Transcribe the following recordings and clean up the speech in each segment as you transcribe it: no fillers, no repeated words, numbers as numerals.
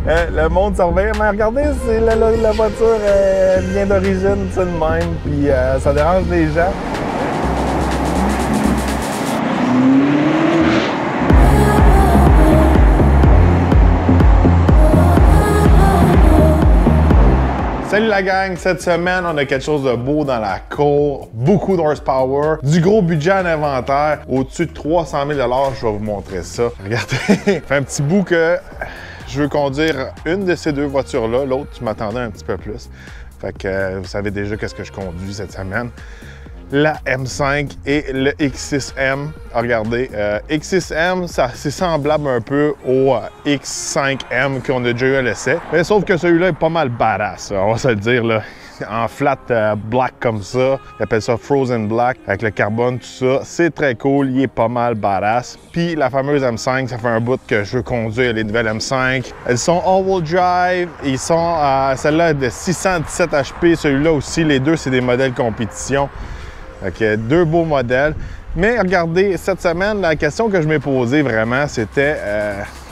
Le monde s'en revient, mais regardez, c'est la voiture vient d'origine, c'est le même, puis ça dérange les gens. Salut la gang! Cette semaine, on a quelque chose de beau dans la cour, beaucoup d'horsepower, du gros budget en inventaire, au-dessus de 300 000 $, je vais vous montrer ça. Regardez, fait un petit bout que je veux conduire une de ces deux voitures-là, l'autre, je m'attendais un petit peu plus. Fait que vous savez déjà qu'est-ce que je conduis cette semaine. La M5 et le X6M. Regardez, X6M, c'est semblable un peu au X5M qu'on a déjà eu à l'essai. Mais sauf que celui-là est pas mal badass, on va se le dire, là. En flat black comme ça. Ils appellent ça Frozen Black avec le carbone, tout ça. C'est très cool, il est pas mal badass. Puis la fameuse M5, ça fait un bout que je veux conduire les nouvelles M5. Elles sont all-wheel drive. Ils sont, celle-là de 617 HP. Celui-là aussi, les deux, c'est des modèles compétition. OK, deux beaux modèles. Mais regardez, cette semaine, la question que je m'ai posée vraiment, c'était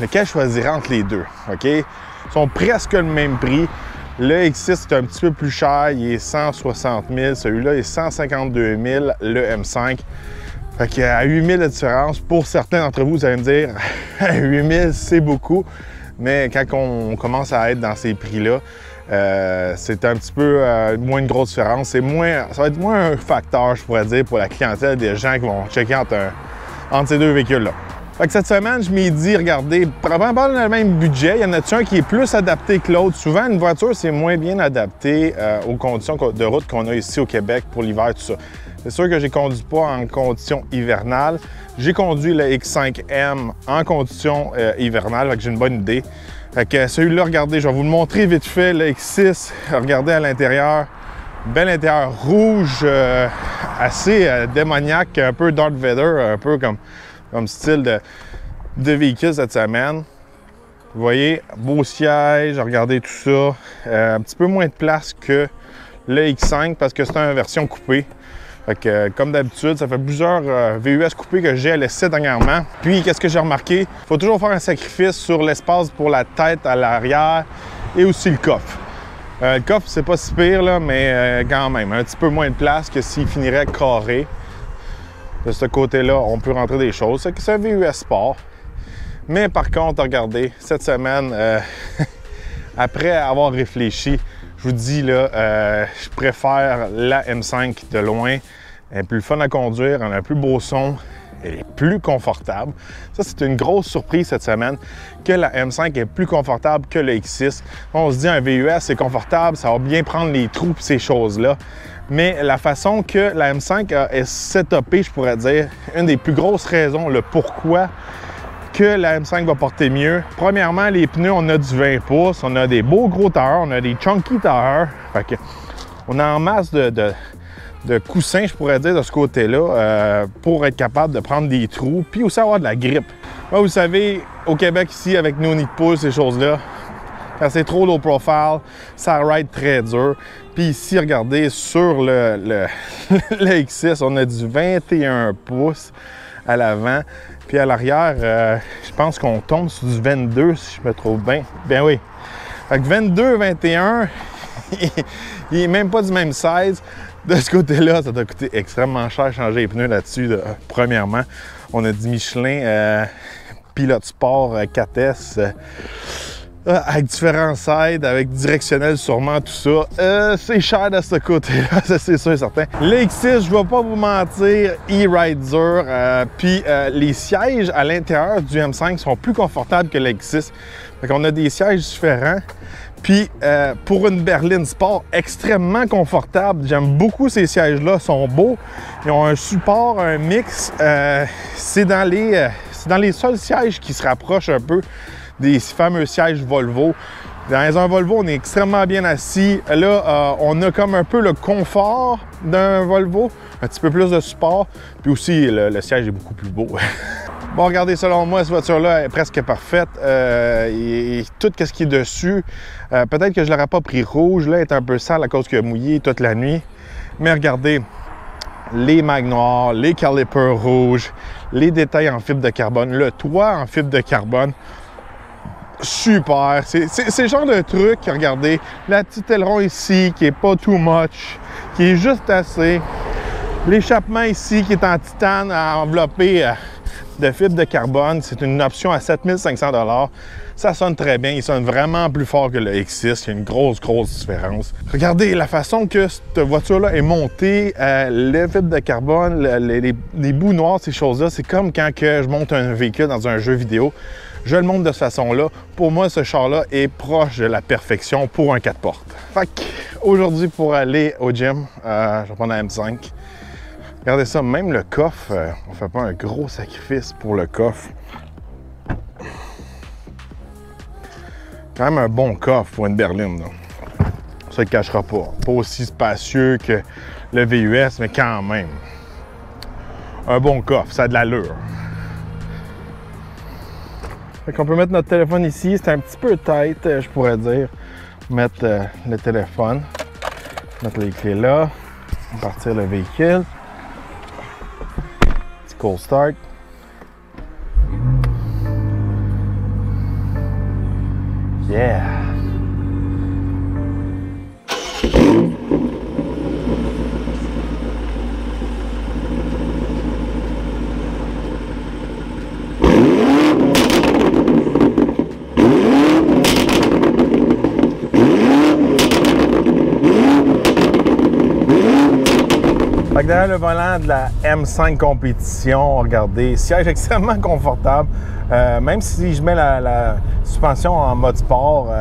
lequel choisir entre les deux. OK? Ils sont presque le même prix. Le X6 est un petit peu plus cher, il est 160 000. Celui-là est 152 000, le M5. Fait qu'à 8 000 de différence, pour certains d'entre vous, vous allez me dire 8 000, c'est beaucoup. Mais quand on commence à être dans ces prix-là, c'est un petit peu moins une grosse différence. Ça va être moins un facteur, je pourrais dire, pour la clientèle des gens qui vont checker entre ces deux véhicules-là. Fait que cette semaine, je m'ai dit, regardez, probablement dans le même budget, il y en a un qui est plus adapté que l'autre. Souvent, une voiture, c'est moins bien adapté aux conditions de route qu'on a ici au Québec pour l'hiver, tout ça. C'est sûr que je ne conduis pas en conditions hivernales. J'ai conduit le X5M en conditions hivernales, fait que j'ai une bonne idée. Fait que celui-là, regardez, je vais vous le montrer vite fait, le X6. Regardez à l'intérieur, bel intérieur rouge, assez démoniaque, un peu Darth Vader, un peu comme style de véhicule cette semaine. Vous voyez, beau siège, regardez tout ça. Un petit peu moins de place que le X5 parce que c'est une version coupée. Fait que, comme d'habitude, ça fait plusieurs VUS coupés que j'ai à l'essai dernièrement. Puis, qu'est-ce que j'ai remarqué? Il faut toujours faire un sacrifice sur l'espace pour la tête à l'arrière et aussi le coffre. Le coffre, c'est pas si pire, là, mais quand même, un petit peu moins de place que s'il finirait carré. De ce côté-là, on peut rentrer des choses. C'est un VUS sport. Mais par contre, regardez, cette semaine, après avoir réfléchi, je vous dis, là, je préfère la M5 de loin. Elle est plus fun à conduire, elle a un plus beau son, elle est plus confortable. Ça, c'est une grosse surprise cette semaine, que la M5 est plus confortable que le X6. On se dit, un VUS, c'est confortable, ça va bien prendre les trous et ces choses-là. Mais la façon que la M5 est setupée, je pourrais dire, une des plus grosses raisons, le pourquoi que la M5 va porter mieux. Premièrement, les pneus, on a du 20 pouces, on a des beaux gros tailleurs, on a des chunky tailleurs. Fait que on a en masse de coussins, je pourrais dire, de ce côté-là, pour être capable de prendre des trous, puis aussi avoir de la grippe. Moi, vous savez, au Québec, ici, avec nos nids de poules, ces choses-là, quand c'est trop low profile, ça ride très dur. Puis ici, regardez, sur le X6, on a du 21 pouces à l'avant. Puis à l'arrière, je pense qu'on tombe sur du 22, si je me trouve bien. Ben oui. Fait que 22, 21, il n'est même pas du même size. De ce côté-là, ça doit coûter extrêmement cher changer les pneus là-dessus. Premièrement, on a du Michelin Pilote Sport 4S. Avec différents sides, avec directionnel sûrement, tout ça. C'est cher de ce côté-là, ça c'est sûr et certain. Le X6, je ne vais pas vous mentir, il ride dur. Puis les sièges à l'intérieur du M5 sont plus confortables que le X6. Fait qu'on a des sièges différents. Puis pour une berline sport, extrêmement confortable. J'aime beaucoup ces sièges-là, ils sont beaux. Ils ont un support, un mix. C'est dans les seuls sièges qui se rapprochent un peu des fameux sièges Volvo. Dans un Volvo, on est extrêmement bien assis. Là, on a comme un peu le confort d'un Volvo, un petit peu plus de support, puis aussi le siège est beaucoup plus beau. Bon, regardez, selon moi, cette voiture-là est presque parfaite. Et tout ce qui est dessus, peut-être que je ne l'aurais pas pris rouge, là, elle est un peu sale à cause qu'il a mouillé toute la nuit. Mais regardez, les mags noirs, les calipers rouges, les détails en fibre de carbone, le toit en fibre de carbone. super. C'est le genre de truc, regardez, la petite aileron ici qui est pas too much, qui est juste assez. L'échappement ici qui est en titane enveloppé de fibre de carbone, c'est une option à 7500 $. Ça sonne très bien, il sonne vraiment plus fort que le X6, il y a une grosse différence. Regardez la façon que cette voiture-là est montée, les fibres de carbone, les bouts noirs, ces choses-là, c'est comme quand que je monte un véhicule dans un jeu vidéo. Je le monte de cette façon-là. Pour moi, ce char-là est proche de la perfection pour un 4 portes. Fait qu'aujourd'hui, pour aller au gym, je vais prendre la M5. Regardez ça, même le coffre, on fait pas un gros sacrifice pour le coffre. Quand même un bon coffre pour une berline, là. Ça ne le cachera pas. Pas aussi spacieux que le VUS, mais quand même. Un bon coffre, ça a de l'allure. Fait qu'on peut mettre notre téléphone ici, c'est un petit peu tight, je pourrais dire. Mettre le téléphone, mettre les clés là, partir le véhicule. Petit cold start. Yeah! Fait que derrière le volant de la M5 Compétition, regardez, siège extrêmement confortable. Même si je mets la suspension en mode sport,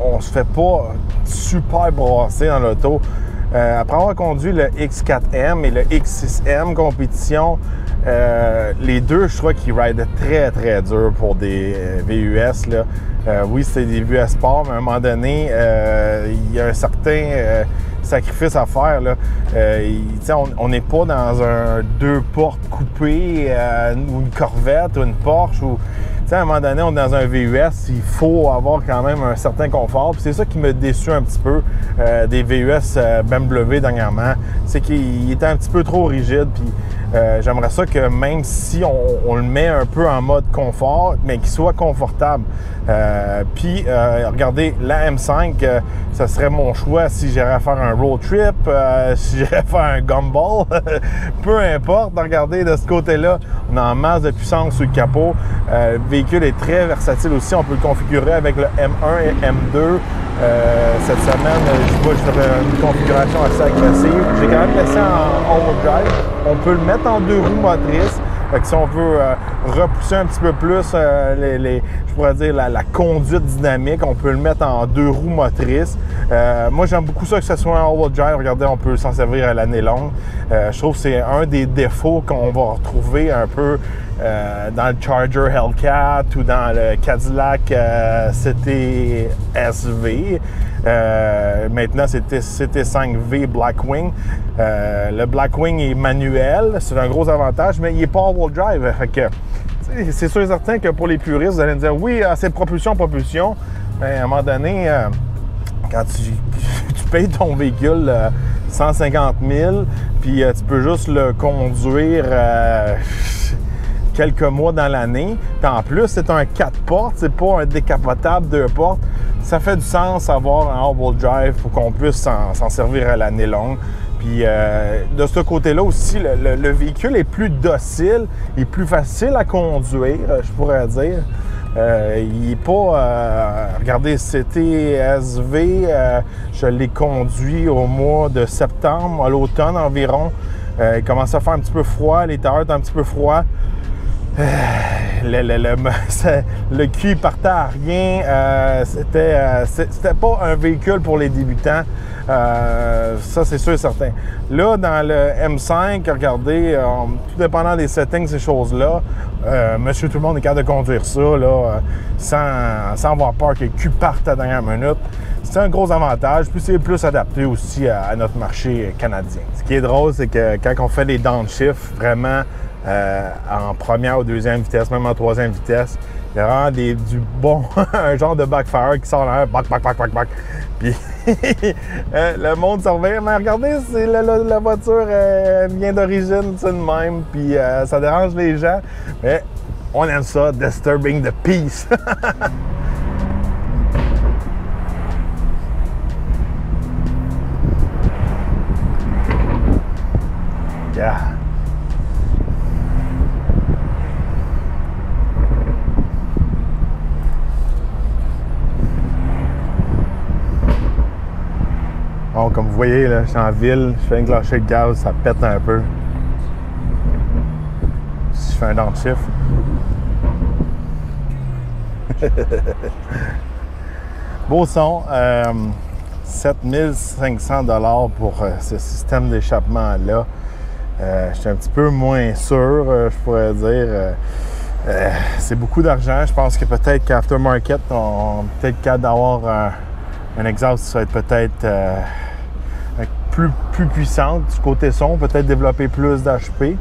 on se fait pas super brasser dans l'auto. Après avoir conduit le X4M et le X6M Compétition, les deux, je crois qu'ils ridaient très dur pour des VUS, là. Oui, c'est des VUS sport, mais à un moment donné, il y a un certain sacrifice à faire, là. On n'est pas dans un 2 portes coupé ou une Corvette ou une Porsche. À un moment donné, on est dans un VUS, il faut avoir quand même un certain confort. C'est ça qui me déçu un petit peu des VUS BMW dernièrement. C'est qu'il était un petit peu trop rigide. Puis j'aimerais ça que même si on le met un peu en mode confort, mais qu'il soit confortable. Regardez, la M5, ça serait mon choix si j'irais faire un road trip, si j'irais faire un gumball, peu importe. Regardez, de ce côté-là, on a en masse de puissance sur le capot. Le véhicule est très versatile aussi. On peut le configurer avec le M1 et M2. Cette semaine, je vois une configuration assez agressive. J'ai quand même laissé en all-wheel drive. On peut le mettre en 2 roues motrices. Fait que si on veut repousser un petit peu plus, je pourrais dire la conduite dynamique, on peut le mettre en 2 roues motrices. Moi, j'aime beaucoup ça que ce soit un all-wheel drive. Regardez, on peut s'en servir à l'année longue. Je trouve que c'est un des défauts qu'on va retrouver un peu dans le Charger Hellcat ou dans le Cadillac CT-SV. Maintenant, c'était CT5V Blackwing. Le Blackwing est manuel, c'est un gros avantage, mais il n'est pas all-wheel drive. Fait que c'est sûr et certain que pour les puristes, vous allez me dire oui, c'est propulsion. Mais à un moment donné, quand tu payes ton véhicule 150 000, puis tu peux juste le conduire quelques mois dans l'année. Puis en plus, c'est un 4 portes, c'est pas un décapotable 2 portes. Ça fait du sens d'avoir un all-wheel drive pour qu'on puisse s'en servir à l'année longue. Puis de ce côté-là aussi, le véhicule est plus docile, il est plus facile à conduire, je pourrais dire. Il n'est pas... regardez, CT-SV, je l'ai conduit au mois de septembre, à l'automne environ. Il commençait à faire un petit peu froid, l'intérieur était un petit peu froid. Le cul partait à rien. C'était pas un véhicule pour les débutants. Ça, c'est sûr et certain. Là, dans le M5, regardez, tout dépendant des settings, ces choses-là, monsieur tout le monde est capable de conduire ça là, sans avoir peur que le cul parte à la dernière minute. C'est un gros avantage, puis c'est plus adapté aussi à notre marché canadien. Ce qui est drôle, c'est que quand on fait les downshift, vraiment en première ou deuxième vitesse, même en troisième vitesse, il y a vraiment du bon, un genre de backfire qui sort là, back. Puis le monde se revient, mais regardez, c'est la voiture vient d'origine, c'est de même, puis ça dérange les gens, mais on aime ça, disturbing the peace. Bon, comme vous voyez, là, je suis en ville, je fais enclencher le gaz, ça pète un peu. Si je fais un downshift. Beau son. 7500 $ pour ce système d'échappement-là. Je suis un petit peu moins sûr, je pourrais dire. C'est beaucoup d'argent. Je pense que peut-être qu'Aftermarket, on peut-être capable d'avoir un exhaust qui va être peut-être plus puissante du côté son, peut-être développer plus d'HP.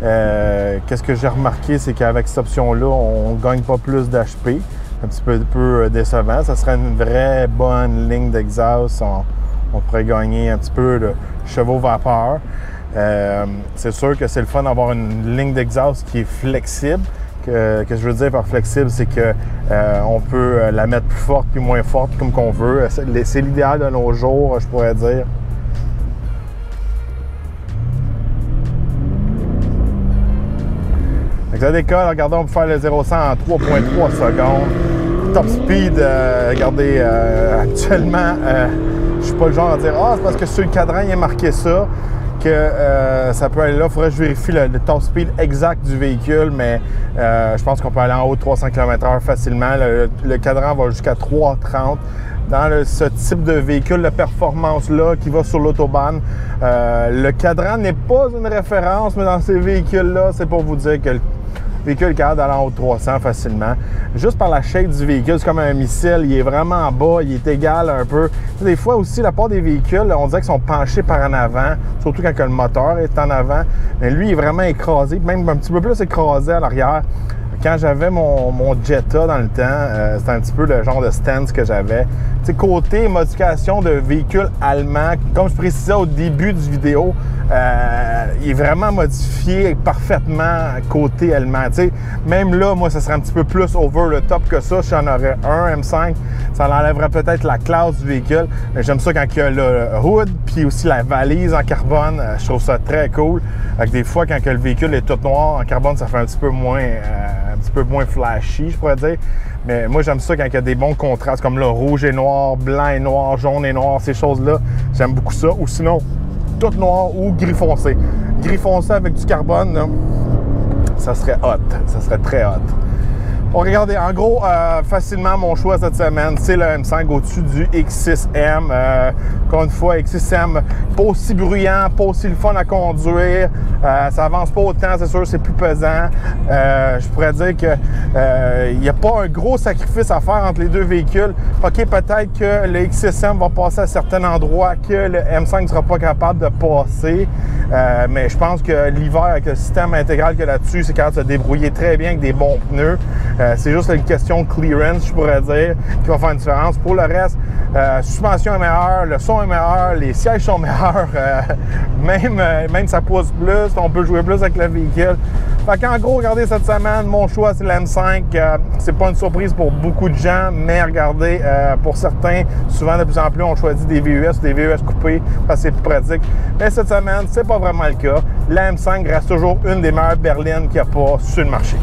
Qu'est-ce que j'ai remarqué, c'est qu'avec cette option-là, on ne gagne pas plus d'HP. Un petit peu décevant. Ça serait une vraie bonne ligne d'exhaust. On pourrait gagner un petit peu de chevaux vapeur. C'est sûr que c'est le fun d'avoir une ligne d'exhaust qui est flexible. Que je veux dire par flexible, c'est que on peut la mettre plus forte puis moins forte comme qu'on veut. C'est l'idéal de nos jours, je pourrais dire. Donc ça décolle, regardez, on peut faire le 0-100 en 3.3 secondes. Top speed, regardez, actuellement, je suis pas le genre à dire « Ah, c'est parce que sur le cadran, il est marqué ça », que ça peut aller là. Il faudrait que je vérifie le top speed exact du véhicule, mais je pense qu'on peut aller en haut de 300 km/h facilement. Le cadran va jusqu'à 3,30. Dans ce type de véhicule de performance-là qui va sur l'autobahn, le cadran n'est pas une référence, mais dans ces véhicules-là, c'est pour vous dire que le véhicule est capable d'aller en haut de 300 facilement. Juste par la shape du véhicule, c'est comme un missile, il est vraiment en bas, il est égal un peu. Des fois aussi, la part des véhicules, on dirait qu'ils sont penchés par en avant, surtout quand le moteur est en avant. Mais lui, il est vraiment écrasé, même un petit peu plus écrasé à l'arrière. Quand j'avais mon Jetta dans le temps, c'était un petit peu le genre de stance que j'avais. Tu sais, côté modification de véhicule allemand, comme je précisais au début du vidéo, il est vraiment modifié parfaitement côté allemand. Tu sais, même là, moi, ça serait un petit peu plus over the top que ça. Si j'en aurais un M5, ça enlèverait peut-être la classe du véhicule. Mais j'aime ça quand il y a le hood, puis aussi la valise en carbone. Je trouve ça très cool. Des fois, quand le véhicule est tout noir en carbone, ça fait un petit peu moins flashy, je pourrais dire. Mais moi, j'aime ça quand il y a des bons contrastes, comme le rouge et noir, blanc et noir, jaune et noir, ces choses-là. J'aime beaucoup ça. Ou sinon, tout noir ou gris foncé. Gris foncé avec du carbone, là, ça serait hot. Ça serait très hot. Bon, regardez, en gros, facilement, mon choix cette semaine, c'est le M5 au-dessus du X6M. Encore une fois, X6M, pas aussi bruyant, pas aussi le fun à conduire. Ça avance pas autant, c'est sûr, c'est plus pesant. Je pourrais dire que il n'y a pas un gros sacrifice à faire entre les deux véhicules. OK, peut-être que le X6M va passer à certains endroits que le M5 ne sera pas capable de passer. Mais je pense que l'hiver, avec le système intégral qu'il y a là-dessus, c'est capable de se débrouiller très bien avec des bons pneus. C'est juste une question de clearance, je pourrais dire, qui va faire une différence. Pour le reste, suspension est meilleure, le son est meilleur, les sièges sont meilleurs, même ça pousse plus, on peut jouer plus avec le véhicule. Fait qu'en gros, regardez, cette semaine, mon choix, c'est le M5. C'est pas une surprise pour beaucoup de gens, mais regardez, pour certains, souvent de plus en plus, on choisit des VUS ou des VUS coupés parce que c'est plus pratique. Mais cette semaine, c'est pas vraiment le cas. La M5 reste toujours une des meilleures berlines qu'il n'y a pas sur le marché.